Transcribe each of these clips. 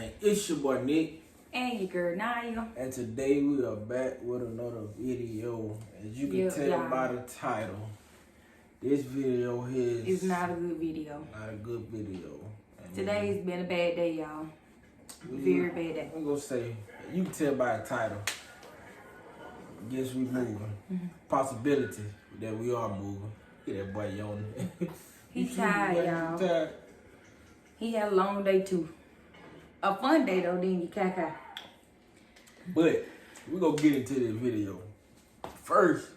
gang. It's your boy Nick. And your girl Naya. And today we are back with another video. As you can tell by the title, this video here is not a good video. Not a good video. Today's been a bad day, y'all. Very bad day. I'm gonna say, you can tell by the title. Guess we moving. Possibility that we are moving. Get that boy yawning. He tired, y'all. He had a long day too. A fun day though, didn't you, Kaka? But we're gonna get into this video. First,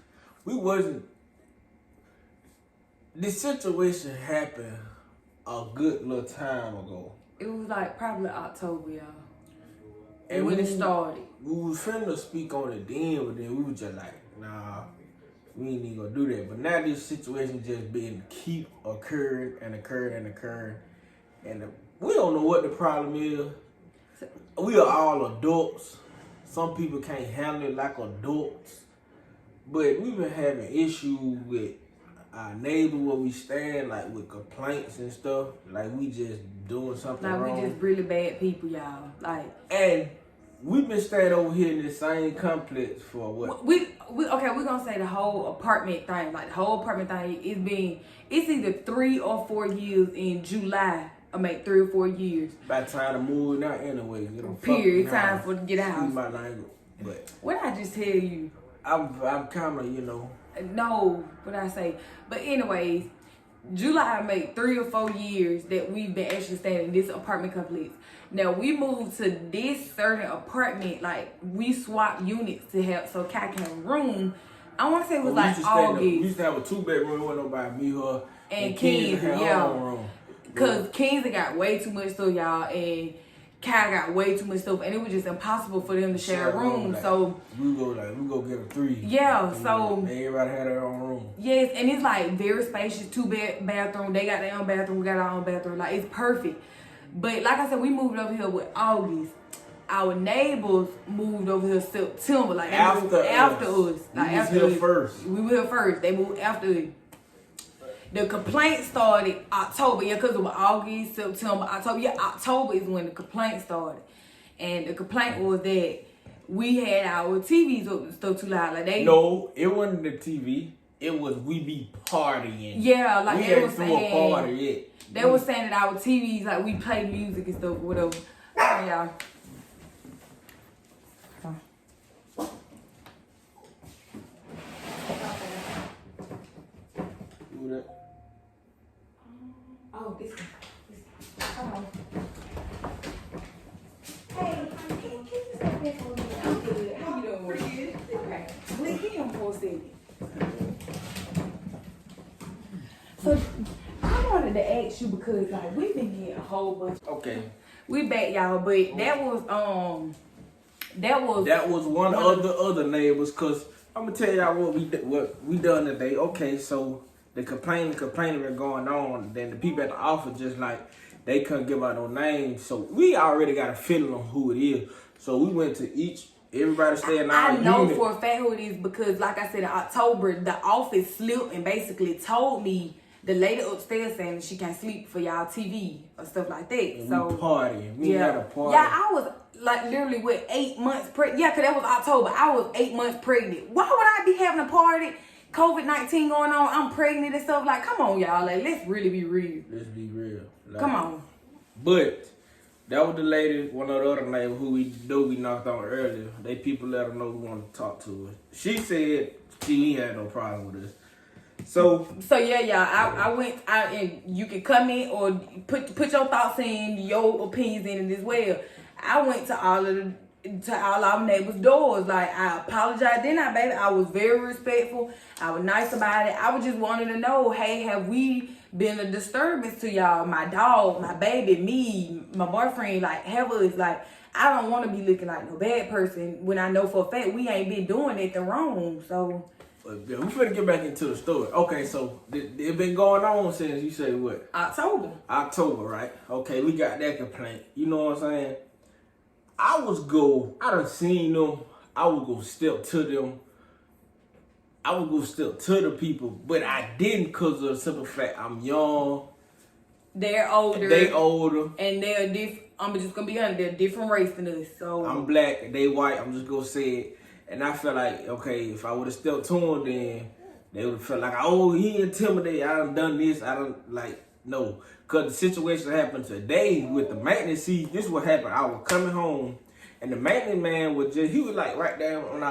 this situation happened a good little time ago. It was like probably October, y'all. And when it started. We was finna speak on it then, but then we were just like, nah, we ain't even gonna do that. But now this situation just been keep occurring and occurring and occurring. And we don't know what the problem is. We are all adults. Some people can't handle it like adults. But we've been having issues with our neighbor where we stand, like with complaints and stuff. Like we just doing something wrong. Like we just really bad people, y'all. And we've been staying over here in the same complex for what? We're gonna say the whole apartment thing. Like the whole apartment thing it's either 3 or 4 years in July. I make 3 or 4 years. By the time to move out anyway. Period. Time for to get out. Excuse my language. But what I just tell you? I'm kind of, No, what I say. But anyways, July made 3 or 4 years that we've been actually staying in this apartment complex. Now we moved to this certain apartment, like we swapped units to have so Kai can have a room. I want to say it was like August. We used to have a 2-bedroom with nobody, me, her, and Kenzie, yeah. Cause Kenzie got way too much stuff, y'all, and Kai got way too much stuff, and it was just impossible for them to share a room. Like, so we go get a 3. Yeah, so everybody had their own room. Yes, and it's like very spacious, 2-bed bathroom. They got their own bathroom. We got our own bathroom. Like it's perfect. But like I said, we moved over here with August. Our neighbors moved over here September, like after us. Like we was here first. We were here first. They moved after us. The complaint started October, because it was August, September, October. Yeah, October is when the complaint started. And the complaint was that we had our TVs up and stuff too loud. Like No, it wasn't the TV. It was we be partying. Yeah, like they was saying. A party yet. They was saying that our TVs, like we play music and stuff, whatever. Alright, y'all. Who that? Oh, this one. Come on. Hey, can you step back for me? I'm good. How you doing? Pretty good. Okay. Let him for a second. So, I wanted to ask you because, like, we've been getting a whole bunch. Okay. We back, y'all, but that was one of the other neighbors. Cause I'm gonna tell y'all what we done today. Okay, so the complaining been going on. Then the people at the office just like they couldn't give out no names. So we already got a feeling on who it is. So we went to everybody staying in our unit. I know for a fact who it is because, like I said, in October, the office slipped and basically told me the lady upstairs saying that she can't sleep for y'all TV or stuff like that. And so we partying. We had a party. Yeah, I was like literally with 8 months pregnant. Yeah, because that was October. I was 8 months pregnant. Why would I be having a party? COVID-19 going on. I'm pregnant and stuff. Like, come on, y'all. Like, let's really be real. Let's be real. Like, come on. But that was the lady, one of the other neighbors who we knocked on earlier. They people let her know we wanted to talk to her. She said she had no problem with us. So yeah, y'all. I went out and you can come in or put your thoughts in, your opinions in it as well. I went to all our neighbors' doors. Like I apologized, didn't I, baby? I was very respectful. I was nice about it. I was just wanting to know, hey, have we been a disturbance to y'all? My dog, my baby, me, my boyfriend, like have us like. I don't want to be looking like no bad person when I know for a fact we ain't been doing anything wrong. So. Yeah, we finna get back into the story. Okay, so it been going on since you say what? October, right? Okay, we got that complaint. You know what I'm saying? I done seen them. I would go step to them. I would go step to the people, but I didn't because of the simple fact I'm young. They're older. They older. And they're I'm just gonna be honest, they're different race than us. So I'm black, they white, I'm just gonna say it. And I feel like, okay, if I would have stepped to him, then they would have felt like, oh, he intimidated, I done this, no. Because the situation happened today with the maintenance. See, this is what happened. I was coming home, and the maintenance man he was like right there on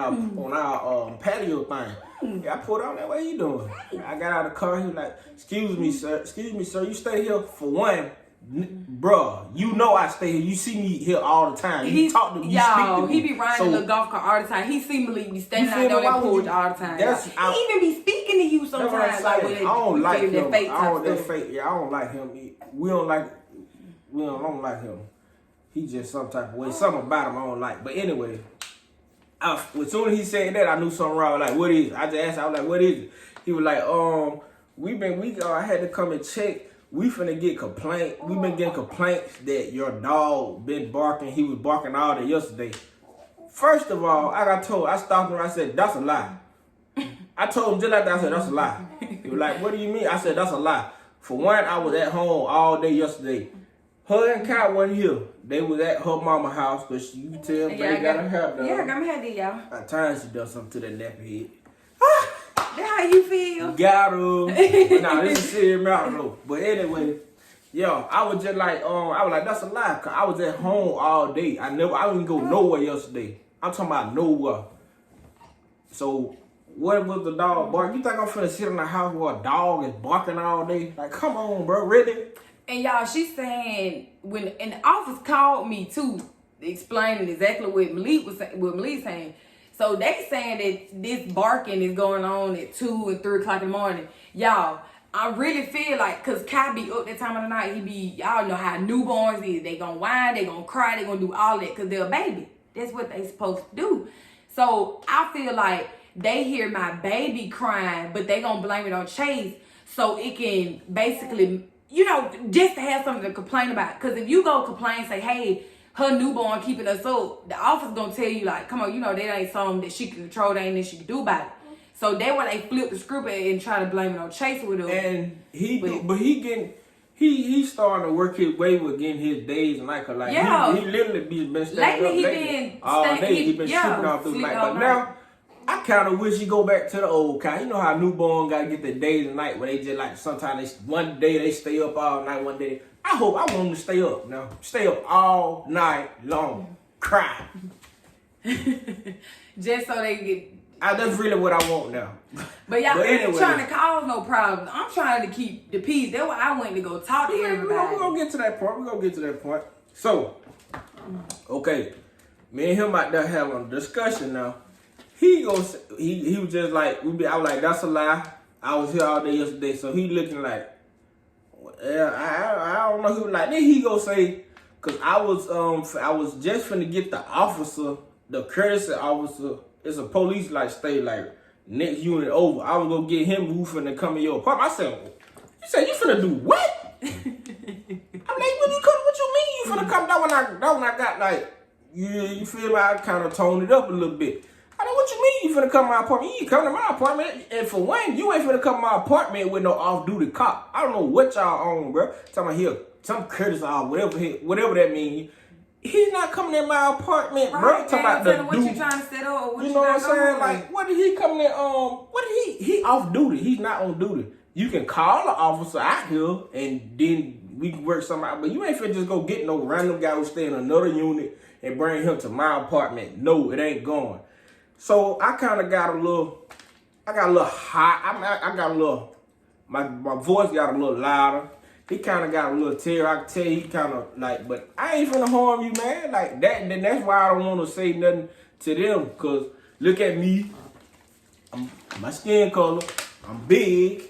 our patio thing. Yeah, I pulled out that, what you doing? I got out of the car, he was like, excuse me, sir, you stay here for one. Bruh, you know I stay here. You see me here all the time. You talk to me, you speak to me. He be riding the golf cart all the time. He seemingly be standing out there on that porch all the time. He even be speaking to you sometimes. Like I don't like him. I don't like him. We don't like him. He just some type of way. Something about him I don't like. But anyway, as soon as he said that, I knew something wrong. Like, what is it? I just asked, I was like, what is it? He was like, I had to come and check. We finna get complaint. We've been getting complaints that your dog been barking. He was barking all day yesterday. First of all, I stopped him. I said, that's a lie. I told him just like that. I said, that's a lie. He was like, what do you mean? I said, that's a lie. For one, I was at home all day yesterday. Her and Kai wasn't here. They was at her mama's house, because you can tell they got her hair done. Yeah, I got my hair done, y'all. At times she done something to that nappy head. That's how you feel? Got him. Nah, this is serious matter though. But anyway, I was just like, that's a lie. Cause I was at home all day. I didn't go nowhere yesterday. I'm talking about nowhere. So what was the dog bark? You think I'm finna sit in the house where a dog is barking all day? Like, come on, bro, really? And y'all, she's saying and the office called me too, explaining exactly what Malik saying. So they saying that this barking is going on at 2 and 3 o'clock in the morning. Y'all, I really feel like, cause Kai be up that time of the night, y'all know how newborns is. They gonna whine, they gonna cry, they gonna do all that, cause they're a baby. That's what they supposed to do. So I feel like they hear my baby crying, but they gonna blame it on Chase, so it can basically, just to have something to complain about. Cause if you go complain, say, hey, her newborn keeping us up, the office gonna tell you, like, come on, that ain't something that she can control, that ain't nothing she can do about it. So that's why they flip the script and try to blame it on Chase with him. And he's starting to work his way with getting his days and like yeah. He literally been staying up late. All day he been sleeping all through the night. But now I kind of wish he go back to the old kind. You know how newborn got to get their days and night where they just like sometimes one day they stay up all night, one day. I want them to stay up now. Stay up all night long. Cry. Just so they get... That's really what I want now. But y'all ain't trying to cause no problems. I'm trying to keep the peace. That's why I went to go talk to everybody. We're going to get to that point. So, okay. Me and him out there having a discussion now. He was just like, I was like, that's a lie. I was here all day yesterday. So he looking like, yeah, I don't know. He was like, then he go say, cause I was just finna get the officer, the courtesy officer. It's a police stay next unit over. I was gonna get him who finna come in your apartment. I said, you said you finna do what? I'm like, what you mean you finna come down when I got you feel like I kind of toned it up a little bit. I mean, what you mean you finna come to my apartment? You come to my apartment, and for one, you ain't finna come to my apartment with no off-duty cop. I don't know what y'all on, bro. Talking about here, some courtesy or whatever that means. He's not coming in my apartment, right, bro. Talking about the what you trying to set up, or what you know what I'm saying? Like, what did he come in? What did he off duty? He's not on duty. You can call the officer out here, and then we can work something out. But you ain't finna just go get no random guy who stay in another unit and bring him to my apartment. No, it ain't going. So I kind of got a little hot. My voice got a little louder. He kind of got a little tear. I can tell he kind of but I ain't finna harm you, man. Like that. Then that's why I don't want to say nothing to them. Cause look at me. My skin color. I'm big.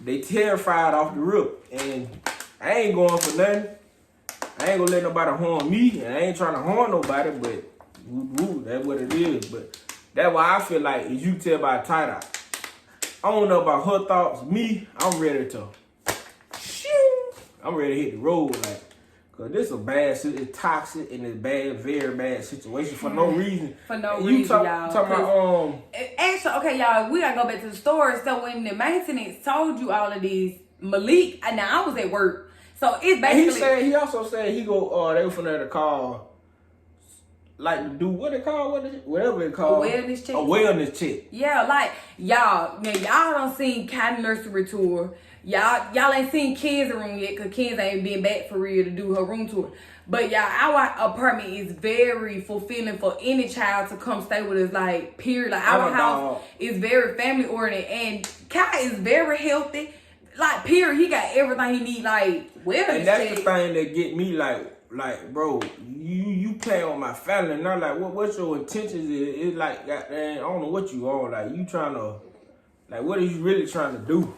They terrified off the rip, and I ain't going for nothing. I ain't gonna let nobody harm me, and I ain't trying to harm nobody. But woo, that's what it is. But that's why I feel like, as you can tell by the title, I don't know about her thoughts. Me, I'm ready to hit the road, cause this is a bad, it's toxic and it's bad, very bad situation for no reason. For no reason, y'all. Talking about actually, okay, y'all, we gotta go back to the story. So when the maintenance told you all of these, Malik, now I was at work, So it's basically. And he also said he go. They were finna to call. Like do what it called, whatever it called. A wellness check. A wellness check. Yeah, like y'all done seen Cotton Nursery tour. Y'all ain't seen Ken's room yet, cause Ken's ain't been back for real to do her room tour. But y'all, our apartment is very fulfilling for any child to come stay with us. Like period. Like our house is very family oriented, and Kai is very healthy. Like period, he got everything he need. Like wellness. And that's the thing that get me like, bro, you playing with my family, and I'm like, what's your intentions? It's like, goddamn, I don't know what you on. Like, you trying to, like, what are you really trying to do?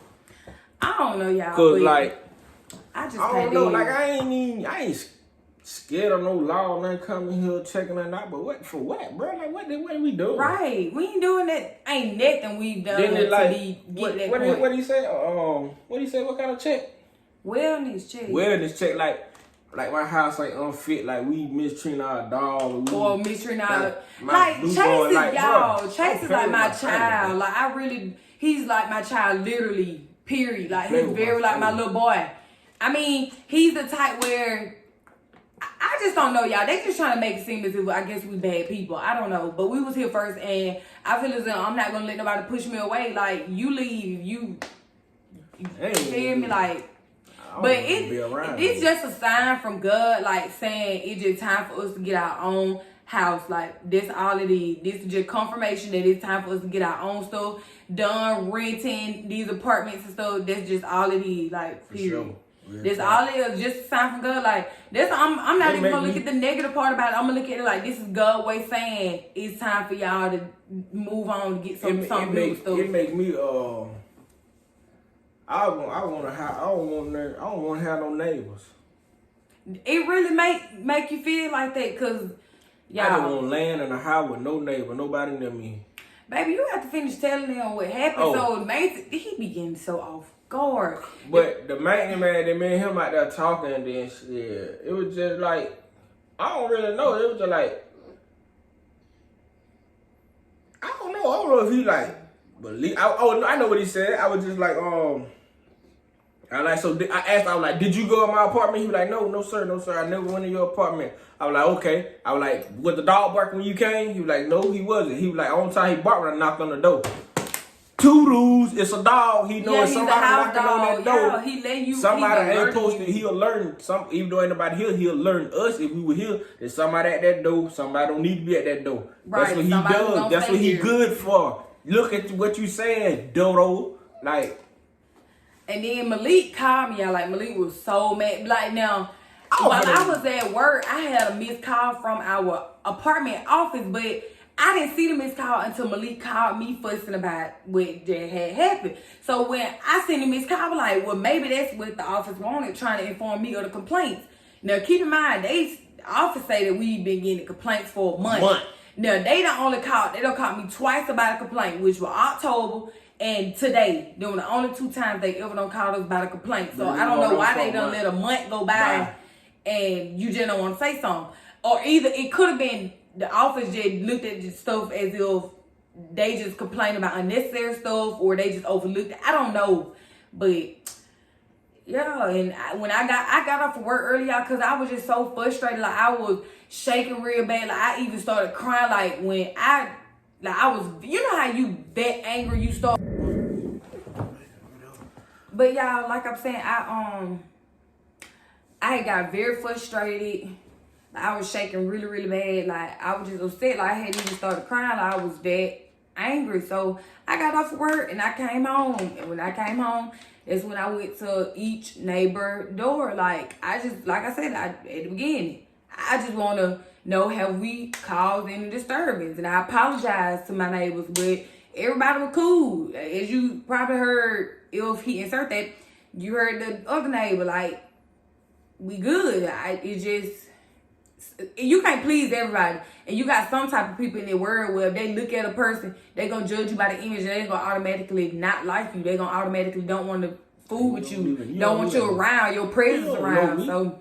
I don't know, y'all. Cause like, I don't know. Like, I ain't scared of no law, nothing coming here checking it out. But what for what, bro? Like, what are we doing? Right, we ain't doing that. Ain't nothing we've done then it, like, to what point. What he say? What he say? What kind of check? Wellness check. Wellness check, like my house ain't unfit, like we mistreating our dog. Or mistreating our... Like, Chase boy, is, like, y'all, bro, Chase is like my child. Like, he's like my child, literally, period. Like, he's very like my little boy. I mean, he's the type where... I just don't know, y'all. They just trying to make it seem as if, I guess, we bad people. I don't know. But we was here first, and I feel as though I'm not going to let nobody push me away. Like, you leave, you feel me? Like... But it's just a sign from God, like saying it's just time for us to get our own house. Like that's all it is. This is just confirmation that it's time for us to get our own stuff done, renting these apartments and stuff. That's just all it is. Like period. Sure. That's all it is. Just a sign from God. Like that's I'm not even gonna look at the negative part about it. I'm gonna look at it like this is God way saying it's time for y'all to move on to get something new stuff. It make me I don't want to have no neighbors. It really make you feel like that, cause y'all. I don't want land in a house with no neighbor, nobody near me. Baby, you have to finish telling them what happened. Oh. So Mason, he be getting so off guard. But the maintenance man, they made him out there talking, and then shit, it was just like I don't really know. It was just like I don't know if he like believe. I know what he said. I was just like I asked, I was like, did you go in my apartment? He was like, no, sir. I never went in your apartment. I was like, okay. I was like, was the dog barking when you came? He was like, no, he wasn't. He was like, only time he barked when I knocked on the door. Toodles, it's a dog. He knows somebody knocking on that door. Yeah, he let you. Somebody ain't posted. He'll learn. Even though ain't nobody here, he'll learn us if we were here. There's somebody at that door. Somebody don't need to be at that door. Right. That's what he does. That's what he good for. Look at what you saying, Dodo. Like. And then Malik called me. Like Malik was so mad. Like now, while I was at work, I had a missed call from our apartment office, but I didn't see the missed call until Malik called me fussing about what that had happened. So when I seen the missed call, I was like, well, maybe that's what the office wanted, trying to inform me of the complaints. Now, keep in mind, the office say that we've been getting complaints for a month. Now, they don't call me twice about a complaint, which were October and today. They were the only two times they ever don't call us about a complaint. So I don't know why they done let a month go by and you just don't want to say something. Or either it could have been the office just looked at the stuff as if they just complained about unnecessary stuff or they just overlooked it. I don't know. But yeah, and when I got off of work earlier because I was just so frustrated. Like I was shaking real bad. Like I even started crying. Like when I was, you know how you that angry you start. But y'all, like I'm saying, I got very frustrated. I was shaking really, really bad. Like I was just upset. Like I hadn't even started crying. Like I was that angry. So I got off of work and I came home. And when I came home, that's when I went to each neighbor door. Like I said at the beginning, I just want to know, have we caused any disturbance? And I apologize to my neighbors, but everybody was cool. As you probably heard, if he insert that, you heard the other neighbor, like, we good. It's just, you can't please everybody. And you got some type of people in the world where if they look at a person, they going to judge you by the image, and they going to automatically not like you. They going to automatically don't want to fool with you. Don't want you around, your presence around. So,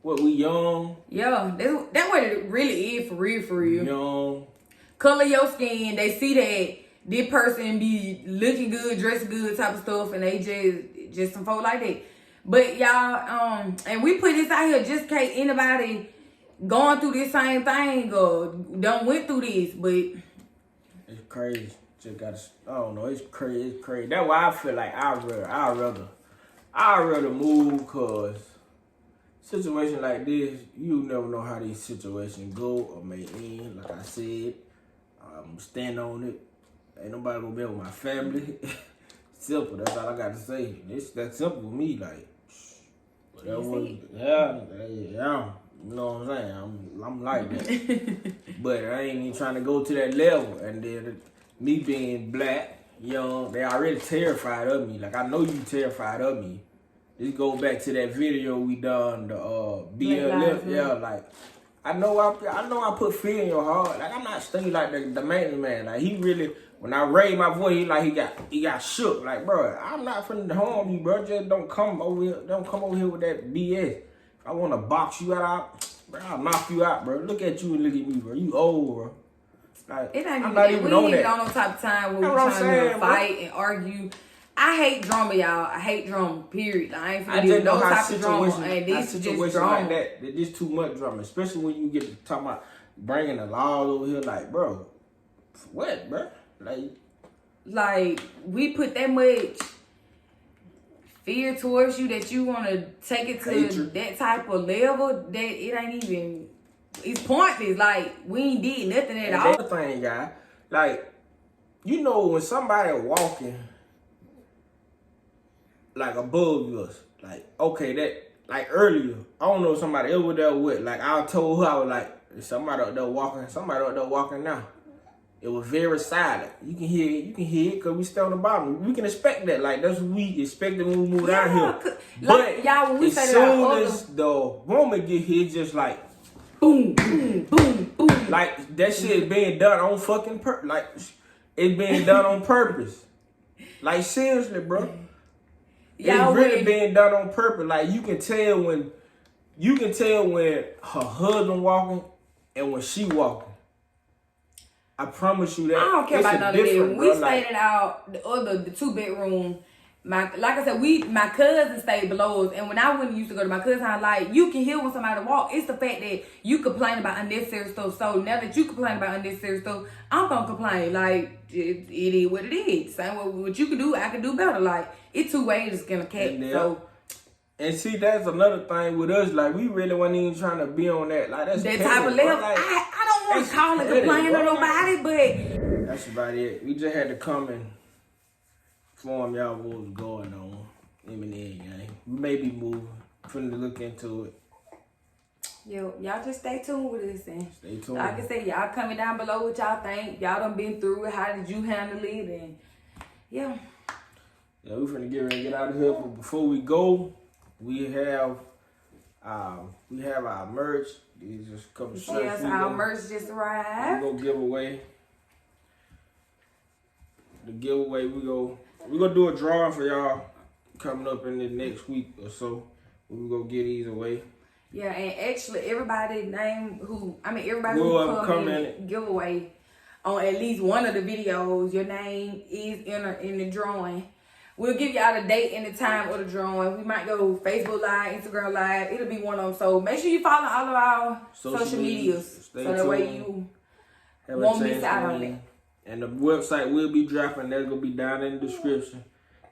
what, we young? Yeah, that's what it really is for real. Young. Color your skin. They see that this person be looking good, dressing good type of stuff, and they just some folk like that. But y'all, and we put this out here just in case anybody going through this same thing or done went through this, but it's crazy. Just gotta, I don't know, it's crazy, it's crazy. That's why I feel like I'd rather move, cause situation like this, you never know how these situations go or may end. Like I said, I'm stand on it. Ain't nobody gonna be with my family. Simple, that's all I got to say. It's that simple with me, like, whatever. Yeah, you know what I'm saying? I'm like that. But I ain't even trying to go to that level. And then me being black, young, they already terrified of me. Like, I know you terrified of me. This go back to that video we done, the BLF. Yeah, like, I know I put fear in your heart. Like, I'm not studying like the maintenance man. Like, he really, when I raised my voice, he got shook. Like, bro, I'm not finna harm you, bro. Just don't come over here with that BS. If I wanna box you out, bro, I'll knock you out, bro. Look at you and look at me, bro. You old, bro. Like, it ain't I'm not even on that. We ain't on no type of time where we're trying to fight and argue. I hate drama, y'all. I hate drama, period. I ain't finna do no type of drama. And this is just drama. Like that, there's too much drama. Especially when you get to talk about bringing the law over here. Like, bro, what, bro? Like, we put that much fear towards you that you want to take it to that type of level that it ain't even, it's pointless. Like, we ain't did nothing at all. Another thing, guy, like, you know when somebody walking, like, above us, like, okay, that, like, earlier, I don't know if somebody ever there with, like, I told her, I was like, somebody up there walking now. It was very silent. You can hear it, because we stay on the bottom. We can expect that, like, that's what we expected when we moved out here. Like, y'all, when we as say soon as the woman get here, just like, boom, boom, boom, boom. Like, that shit being done on fucking purpose. Like, it's being done on purpose. Like, seriously, bro. It's really being done on purpose. Like, you can tell when her husband walking and when she walking. I promise you that. I don't care about none of that. We stayed in the 2-bedroom. Like I said, my cousin stayed below us, and when I used to go to my cousin's house, like, you can hear when somebody walk. It's the fact that you complain about unnecessary stuff. So now that you complain about unnecessary stuff, I'm gonna complain. Like, it is what it is. Same what you can do, I can do better. Like, it's two ways to skin a cat. And see, that's another thing with us. Like, we really wasn't even trying to be on that. Like, that's that type of level. Like, I don't want to call and complain to nobody, but that's about it. We just had to come and inform y'all what was going on. Eminem, gang. We may be moving. Finna look into it. Yo, y'all just stay tuned with us and stay tuned. Like I said, y'all comment down below what y'all think. Y'all done been through it. How did you handle it? And yeah. Yeah, we finna get ready to get out of here. But before we go, we have our merch. These just a couple shirts. Yes, our merch just arrived. We go give away. The giveaway, we gonna do a drawing for y'all coming up in the next week or so. We gonna get these away. Yeah, and actually everybody who come in giveaway on at least one of the videos, your name is in the drawing. We'll give y'all the date and the time of the drawing. We might go Facebook Live, Instagram Live. It'll be one of them. So make sure you follow all of our social medias. So that way you won't miss out on it. And the website will be dropping. That's going to be down in the description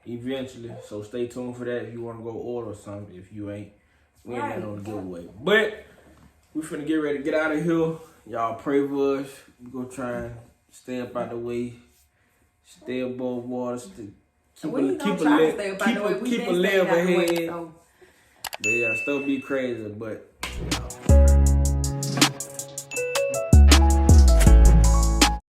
eventually. So stay tuned for that if you want to go order something. If you ain't, we ain't got no giveaway. But we finna get ready to get out of here. Y'all pray for us. We gonna try and stay up out the way. Stay above water. Keep a level head. But yeah, still be crazy. But